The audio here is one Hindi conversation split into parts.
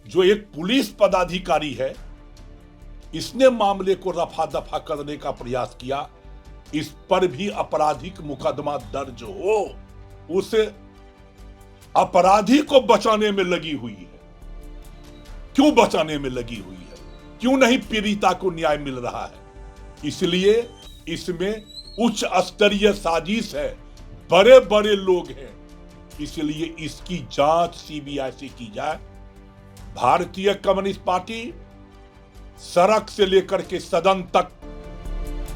जो एक पुलिस पदाधिकारी है, इसने मामले को रफा दफा करने का प्रयास किया, इस पर भी आपराधिक मुकदमा दर्ज हो, उस अपराधी को बचाने में लगी हुई है। क्यों बचाने में लगी हुई है? क्यों नहीं पीड़िता को न्याय मिल रहा है? इसलिए इसमें उच्च स्तरीय साजिश है, बड़े बड़े लोग हैं, इसलिए इसकी जांच सीबीआई से की जाए। भारतीय कम्युनिस्ट पार्टी सड़क से लेकर के सदन तक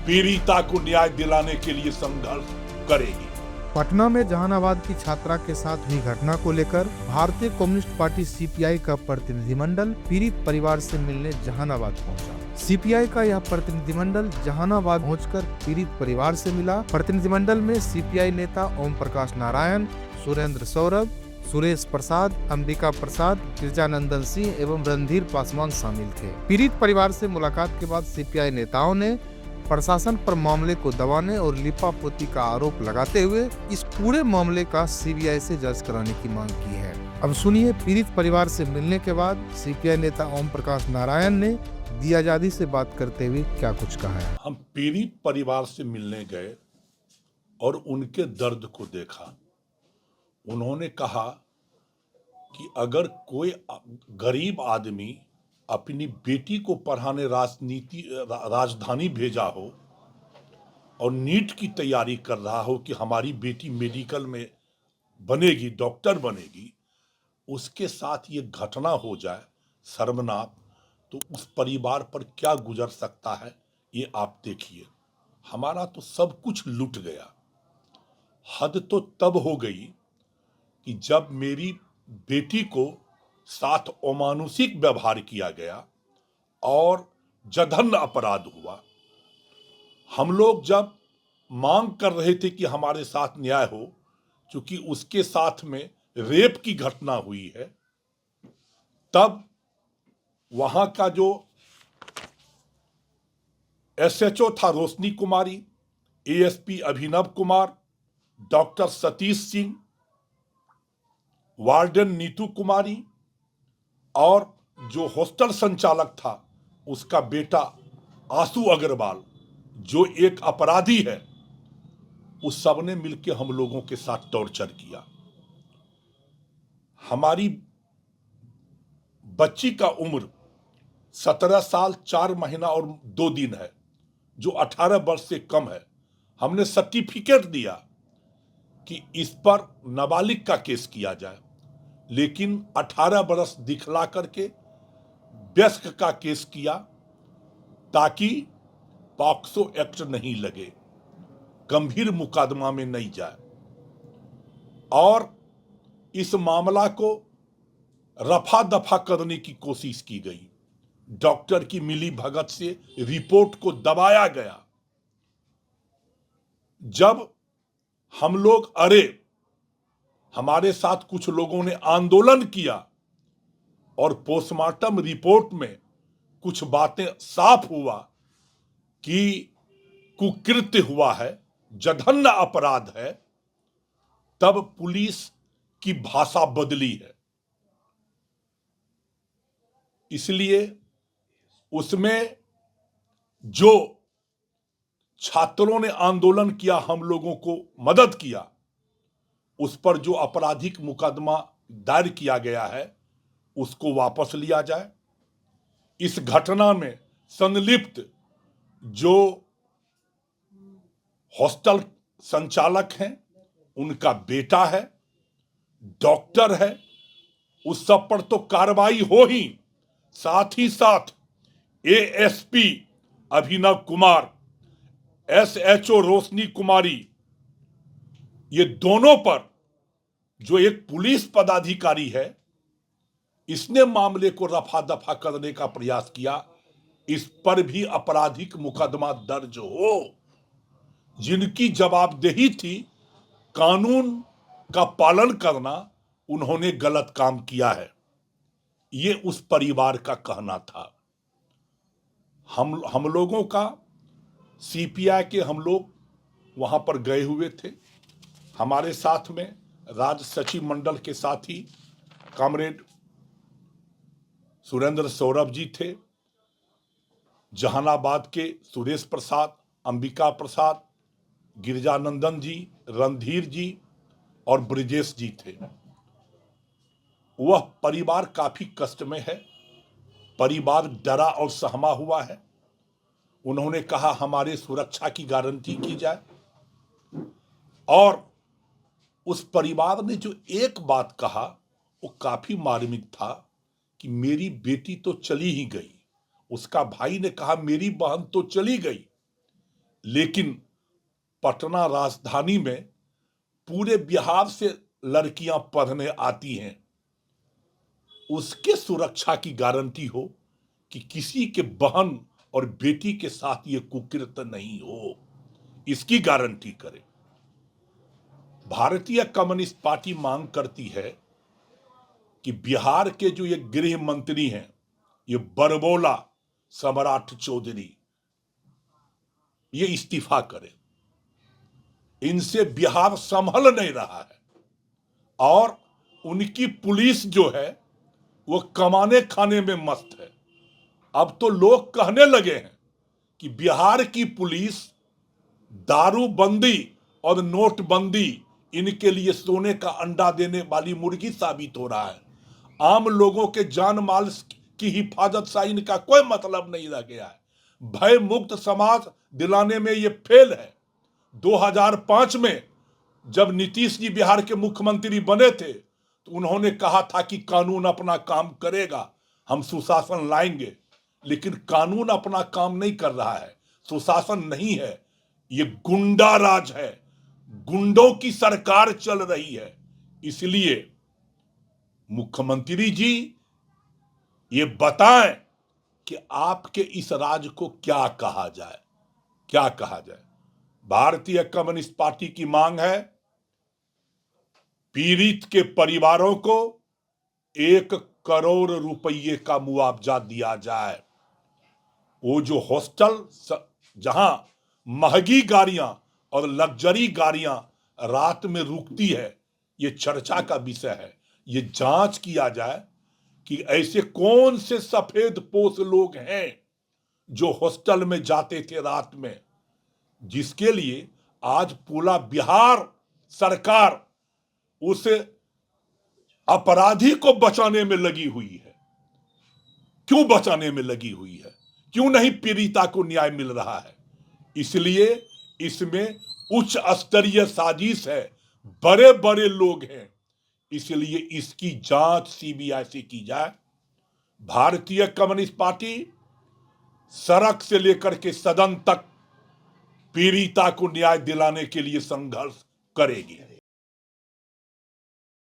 पीड़िता को न्याय दिलाने के लिए संघर्ष करेगी। पटना में जहानाबाद की छात्रा के साथ हुई घटना को लेकर भारतीय कम्युनिस्ट पार्टी सीपीआई का प्रतिनिधिमंडल पीड़ित परिवार से मिलने जहानाबाद पहुंचा। सीपीआई का यह प्रतिनिधिमंडल जहानाबाद पहुंचकर पीड़ित परिवार से मिला। प्रतिनिधिमंडल में सीपीआई नेता ओम प्रकाश नारायण, सुरेंद्र सौरभ, सुरेश प्रसाद, अंबिका प्रसाद, गिरजानंदन सिंह एवं रणधीर पासवान शामिल थे। पीड़ित परिवार से मुलाकात के बाद सीपीआई नेताओं ने प्रशासन पर मामले को दबाने और लिपापोती का आरोप लगाते हुए इस पूरे मामले का सीबीआई से जांच कराने की मांग की है। अब सुनिए पीड़ित परिवार से मिलने के बाद सीपीआई नेता ओम प्रकाश नारायण ने दिया आजादी से बात करते हुए क्या कुछ कहा है। हम पीड़ित परिवार से मिलने गए और उनके दर्द को देखा। उन्होंने कहा कि अगर कोई गरीब आदमी अपनी बेटी को पढ़ाने राजधानी भेजा हो और नीट की तैयारी कर रहा हो कि हमारी बेटी मेडिकल में बनेगी, डॉक्टर बनेगी, उसके साथ ये घटना हो जाए शर्मनाक, तो उस परिवार पर क्या गुजर सकता है ये आप देखिए। हमारा तो सब कुछ लुट गया। हद तो तब हो गई कि जब मेरी बेटी को साथ अमानुषिक व्यवहार किया गया और जघन्य अपराध हुआ। हम लोग जब मांग कर रहे थे कि हमारे साथ न्याय हो, क्योंकि उसके साथ में रेप की घटना हुई है, तब वहां का जो एसएचओ था रोशनी कुमारी, ASP Abhinav Kumar, doctor Satish Singh, warden Neetu कुमारी और जो हॉस्टल संचालक था उसका बेटा आशु अग्रवाल, जो एक अपराधी है, उस सब ने मिलकर हम लोगों के साथ टॉर्चर किया। हमारी बच्ची का उम्र 17 साल 4 महीना और 2 दिन है, जो 18 वर्ष से कम है। हमने सर्टिफिकेट दिया कि इस पर नाबालिग का केस किया जाए, लेकिन 18 वर्ष दिखला करके वयस्क का केस किया ताकि पॉक्सो एक्ट नहीं लगे, गंभीर मुकदमा में नहीं जाए। और इस मामला को रफा दफा करने की कोशिश की गई। डॉक्टर की मिली भगत से रिपोर्ट को दबाया गया। जब हम लोग हमारे साथ कुछ लोगों ने आंदोलन किया और पोस्टमार्टम रिपोर्ट में कुछ बातें साफ हुआ कि कुकृत्य हुआ है, जघन्य अपराध है, तब पुलिस की भाषा बदली है। इसलिए उसमें जो छात्रों ने आंदोलन किया, हम लोगों को मदद किया, उस पर जो आपराधिक मुकदमा दायर किया गया है उसको वापस लिया जाए। इस घटना में संलिप्त जो हॉस्टल संचालक हैं, उनका बेटा है, डॉक्टर है, उस सब पर तो कार्रवाई हो ही, साथ ही साथ एएसपी अभिनव कुमार, एसएचओ रोशनी कुमारी, ये दोनों पर जो एक पुलिस पदाधिकारी है, इसने मामले को रफा दफा करने का प्रयास किया, इस पर भी आपराधिक मुकदमा दर्ज हो। जिनकी जवाबदेही थी कानून का पालन करना, उन्होंने गलत काम किया है, ये उस परिवार का कहना था। हम लोगों का सीपीआई के हम लोग वहां पर गए हुए थे। हमारे साथ में राज्य सचिव मंडल के साथी कॉमरेड सुरेंद्र सौरभ जी थे, जहानाबाद के सुरेश प्रसाद, अंबिका प्रसाद, गिरिजानंदन जी, रणधीर जी और ब्रिजेश जी थे। वह परिवार काफी कष्ट में है, परिवार डरा और सहमा हुआ है। उन्होंने कहा हमारे सुरक्षा की गारंटी की जाए, और उस परिवार ने जो एक बात कहा वो काफी मार्मिक था कि मेरी बेटी तो चली ही गई। उसका भाई ने कहा मेरी बहन तो चली गई, लेकिन पटना राजधानी में पूरे बिहार से लड़कियां पढ़ने आती हैं, उसके सुरक्षा की गारंटी हो कि किसी के बहन और बेटी के साथ ये कुकृत्य नहीं हो, इसकी गारंटी करे। भारतीय कम्युनिस्ट पार्टी मांग करती है कि बिहार के जो ये गृह मंत्री हैं, ये बरबोला सम्राट चौधरी, ये इस्तीफा करें। इनसे बिहार संभल नहीं रहा है, और उनकी पुलिस जो है वो कमाने खाने में मस्त है। अब तो लोग कहने लगे हैं कि बिहार की पुलिस दारूबंदी और नोटबंदी इनके लिए सोने का अंडा देने वाली मुर्गी साबित हो रहा है। आम लोगों के जान माल की हिफाजत से इनका कोई मतलब नहीं रह गया है। भय मुक्त समाज दिलाने में ये फेल है। 2005 में जब नीतीश जी बिहार के मुख्यमंत्री बने थे तो उन्होंने कहा था कि कानून अपना काम करेगा, हम सुशासन लाएंगे, लेकिन कानून अपना काम नहीं कर रहा है, सुशासन नहीं है, ये गुंडा राज है, गुंडों की सरकार चल रही है। इसलिए मुख्यमंत्री जी ये बताएं कि आपके इस राज को क्या कहा जाए, क्या कहा जाए। भारतीय कम्युनिस्ट पार्टी की मांग है पीड़ित के परिवारों को 1 करोड़ रुपये का मुआवजा दिया जाए। वो जो हॉस्टल जहां महंगी गाड़ियां और लग्जरी गाड़ियां रात में रुकती है, ये चर्चा का विषय है। ये जांच किया जाए कि ऐसे कौन से सफेद पोश लोग हैं जो हॉस्टल में जाते थे रात में, जिसके लिए आज पूरा बिहार सरकार उस अपराधी को बचाने में लगी हुई है। क्यों बचाने में लगी हुई है? क्यों नहीं पीड़िता को न्याय मिल रहा है? इसलिए इसमें उच्च स्तरीय साजिश है, बड़े बड़े लोग हैं, इसलिए इसकी जांच सीबीआई से की जाए। भारतीय कम्युनिस्ट पार्टी सड़क से लेकर के सदन तक पीड़िता को न्याय दिलाने के लिए संघर्ष करेगी।